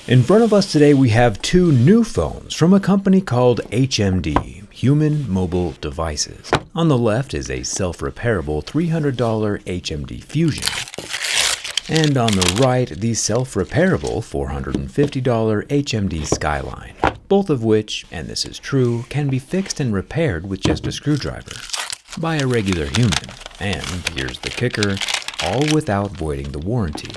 In front of us today we have two new phones from a company called HMD, Human Mobile Devices. On the left is a self-repairable $300 HMD Fusion. And on the right, the self-repairable $450 HMD Skyline. Both of which, and this is true, can be fixed and repaired with just a screwdriver by a regular human. And here's the kicker, all without voiding the warranty.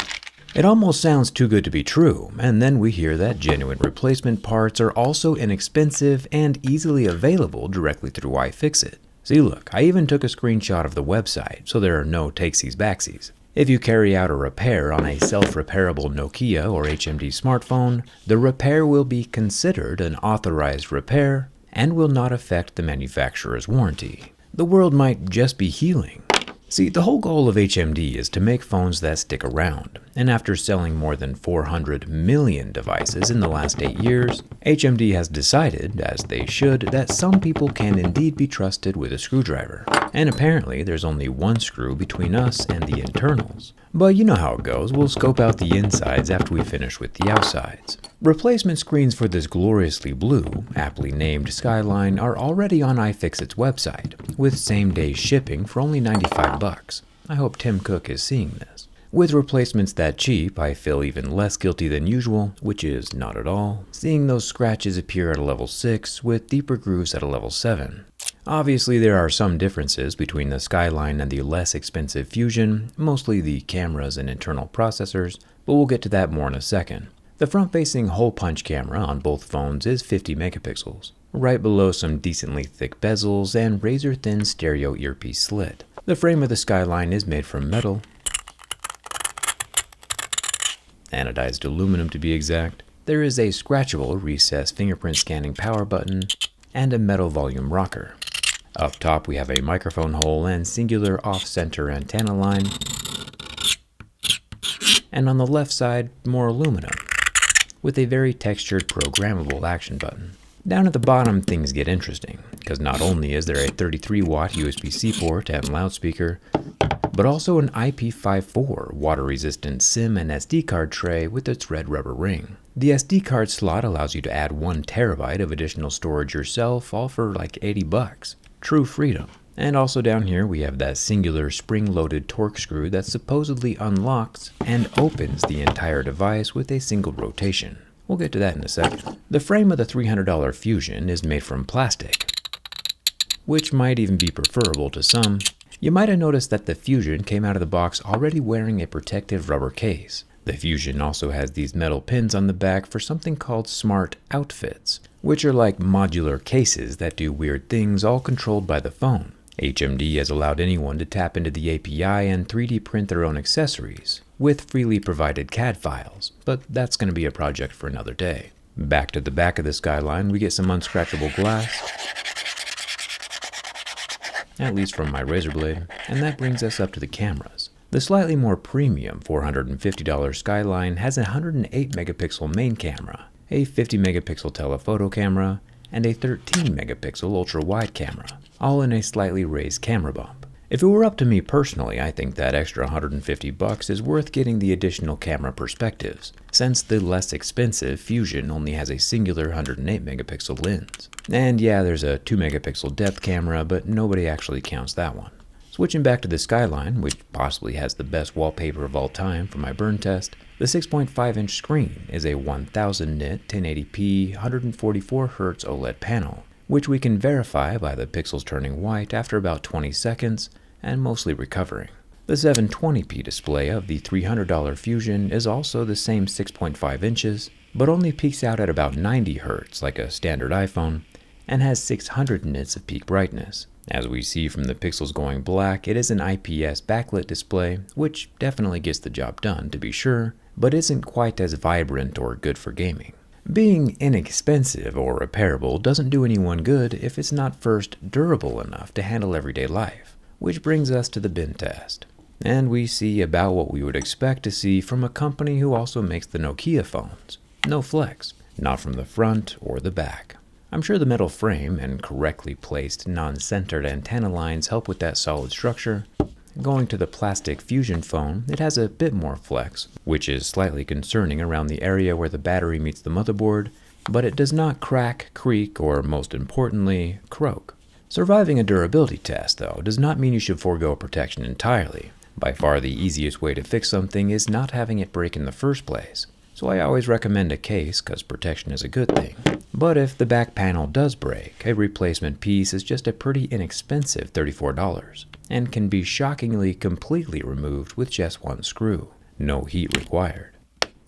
It almost sounds too good to be true, and then we hear that genuine replacement parts are also inexpensive and easily available directly through iFixit. See, look, I even took a screenshot of the website, so there are no takesies-backsies. If you carry out a repair on a self-repairable Nokia or HMD smartphone, the repair will be considered an authorized repair and will not affect the manufacturer's warranty. The world might just be healing. See, the whole goal of HMD is to make phones that stick around, and after selling more than 400 million devices in the last 8 years, HMD has decided, as they should, that some people can indeed be trusted with a screwdriver. And apparently there's only one screw between us and the internals. But you know how it goes, we'll scope out the insides after we finish with the outsides. Replacement screens for this gloriously blue, aptly named Skyline are already on iFixit's website, with same-day shipping for only $95. I hope Tim Cook is seeing this. With replacements that cheap, I feel even less guilty than usual, which is not at all, seeing those scratches appear at a level 6 with deeper grooves at a level 7. Obviously, there are some differences between the Skyline and the less expensive Fusion, mostly the cameras and internal processors, but we'll get to that more in a second. The front-facing hole-punch camera on both phones is 50 megapixels, right below some decently thick bezels and razor-thin stereo earpiece slit. The frame of the Skyline is made from metal, anodized aluminum to be exact. There is a scratchable recessed fingerprint scanning power button and a metal volume rocker. Up top we have a microphone hole and singular off-center antenna line. And on the left side, more aluminum, with a very textured programmable action button. Down at the bottom things get interesting, because not only is there a 33-watt USB-C port and loudspeaker, but also an IP54 water-resistant SIM and SD card tray with its red rubber ring. The SD card slot allows you to add 1 terabyte of additional storage yourself, all for like $80. True freedom. And also down here we have that singular spring-loaded torque screw that supposedly unlocks and opens the entire device with a single rotation. We'll get to that in a second. The frame of the $300 Fusion is made from plastic, which might even be preferable to some. You might have noticed that the Fusion came out of the box already wearing a protective rubber case. The Fusion also has these metal pins on the back for something called smart outfits, which are like modular cases that do weird things all controlled by the phone. HMD has allowed anyone to tap into the API and 3D print their own accessories with freely provided CAD files, but that's going to be a project for another day. Back to the back of the Skyline, we get some unscratchable glass, at least from my razor blade, and that brings us up to the cameras. The slightly more premium $450 Skyline has a 108 megapixel main camera, a 50 megapixel telephoto camera, and a 13 megapixel ultra-wide camera, all in a slightly raised camera bump. If it were up to me personally, I think that extra $150 is worth getting the additional camera perspectives, since the less expensive Fusion only has a singular 108 megapixel lens. And yeah, there's a 2 megapixel depth camera, but nobody actually counts that one. Switching back to the Skyline, which possibly has the best wallpaper of all time for my burn test, the 6.5-inch screen is a 1000 nit 1080p 144Hz OLED panel, which we can verify by the pixels turning white after about 20 seconds and mostly recovering. The 720p display of the $300 Fusion is also the same 6.5 inches, but only peaks out at about 90 Hz like a standard iPhone, and has 600 nits of peak brightness. As we see from the pixels going black, it is an IPS backlit display, which definitely gets the job done to be sure, but isn't quite as vibrant or good for gaming. Being inexpensive or repairable doesn't do anyone good if it's not first durable enough to handle everyday life, which brings us to the bin test. And we see about what we would expect to see from a company who also makes the Nokia phones. No flex, not from the front or the back. I'm sure the metal frame and correctly placed non-centered antenna lines help with that solid structure, Going to the plastic Fusion phone, it has a bit more flex, which is slightly concerning around the area where the battery meets the motherboard, but it does not crack, creak, or most importantly, croak. Surviving a durability test, though, does not mean you should forego protection entirely. By far the easiest way to fix something is not having it break in the first place. So I always recommend a case, because protection is a good thing. But if the back panel does break, a replacement piece is just a pretty inexpensive $34, and can be shockingly completely removed with just one screw. No heat required.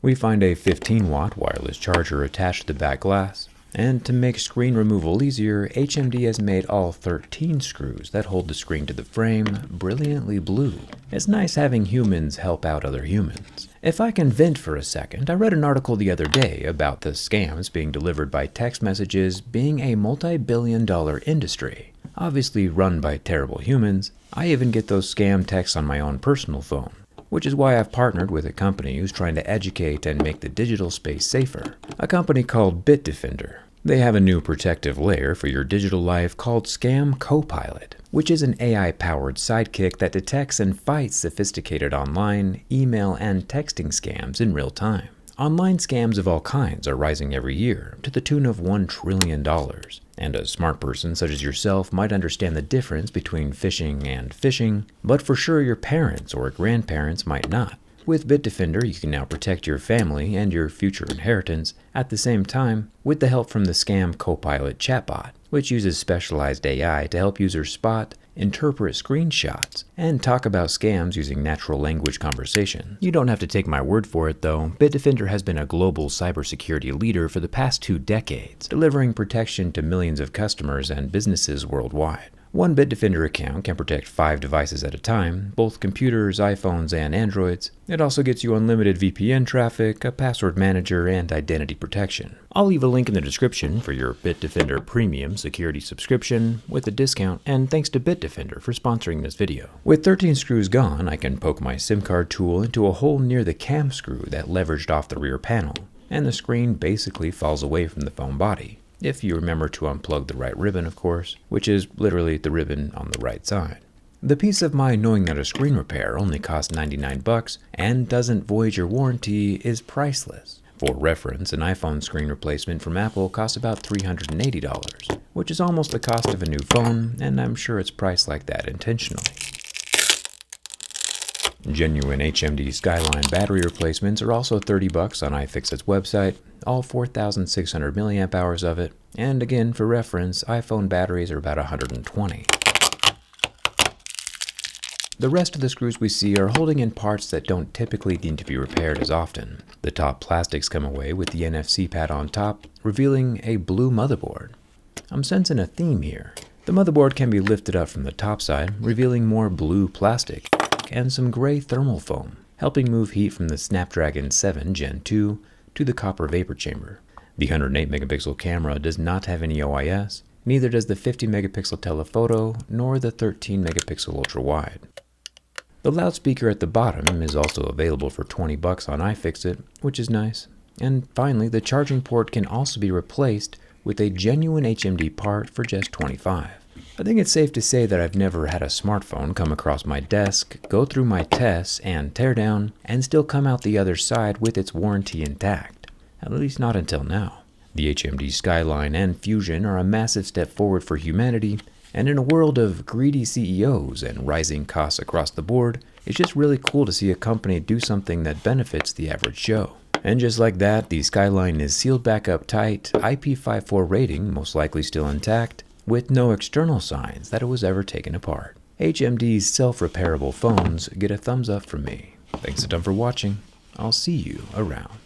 We find a 15-watt wireless charger attached to the back glass, and to make screen removal easier, HMD has made all 13 screws that hold the screen to the frame brilliantly blue. It's nice having humans help out other humans. If I can vent for a second, I read an article the other day about the scams being delivered by text messages being a multi-billion-dollar industry, obviously run by terrible humans. I even get those scam texts on my own personal phone, which is why I've partnered with a company who's trying to educate and make the digital space safer, a company called Bitdefender. They have a new protective layer for your digital life called Scam Copilot, which is an AI-powered sidekick that detects and fights sophisticated online, email, and texting scams in real time. Online scams of all kinds are rising every year to the tune of $1 trillion, and a smart person such as yourself might understand the difference between phishing and phishing, but for sure your parents or grandparents might not. With Bitdefender, you can now protect your family and your future inheritance at the same time with the help from the Scam Copilot chatbot, which uses specialized AI to help users spot, interpret screenshots, and talk about scams using natural language conversation. You don't have to take my word for it though. Bitdefender has been a global cybersecurity leader for the past 2 decades, delivering protection to millions of customers and businesses worldwide. One Bitdefender account can protect 5 devices at a time, both computers, iPhones, and Androids. It also gets you unlimited VPN traffic, a password manager, and identity protection. I'll leave a link in the description for your Bitdefender Premium security subscription with a discount, and thanks to Bitdefender for sponsoring this video. With 13 screws gone, I can poke my SIM card tool into a hole near the cam screw that leveraged off the rear panel, and the screen basically falls away from the phone body. If you remember to unplug the right ribbon, of course, which is literally the ribbon on the right side. The peace of mind knowing that a screen repair only costs $99 and doesn't void your warranty is priceless. For reference, an iPhone screen replacement from Apple costs about $380, which is almost the cost of a new phone, and I'm sure it's priced like that intentionally. Genuine HMD Skyline battery replacements are also $30 on iFixit's website, all 4,600 milliamp hours of it, and again for reference, iPhone batteries are about 120. The rest of the screws we see are holding in parts that don't typically need to be repaired as often. The top plastics come away with the NFC pad on top, revealing a blue motherboard. I'm sensing a theme here. The motherboard can be lifted up from the top side, revealing more blue plastic and some gray thermal foam, helping move heat from the Snapdragon 7 Gen 2 to the copper vapor chamber. The 108 megapixel camera does not have any OIS, neither does the 50 megapixel telephoto nor the 13 megapixel ultra wide. The loudspeaker at the bottom is also available for $20 on iFixit, which is nice. And finally, the charging port can also be replaced with a genuine HMD part for just $25. I think it's safe to say that I've never had a smartphone come across my desk, go through my tests and teardown, and still come out the other side with its warranty intact. At least not until now. The HMD Skyline and Fusion are a massive step forward for humanity, and in a world of greedy CEOs and rising costs across the board, it's just really cool to see a company do something that benefits the average Joe. And just like that, the Skyline is sealed back up tight, IP54 rating most likely still intact, with no external signs that it was ever taken apart. HMD's self-repairable phones get a thumbs up from me. Thanks a ton for watching. I'll see you around.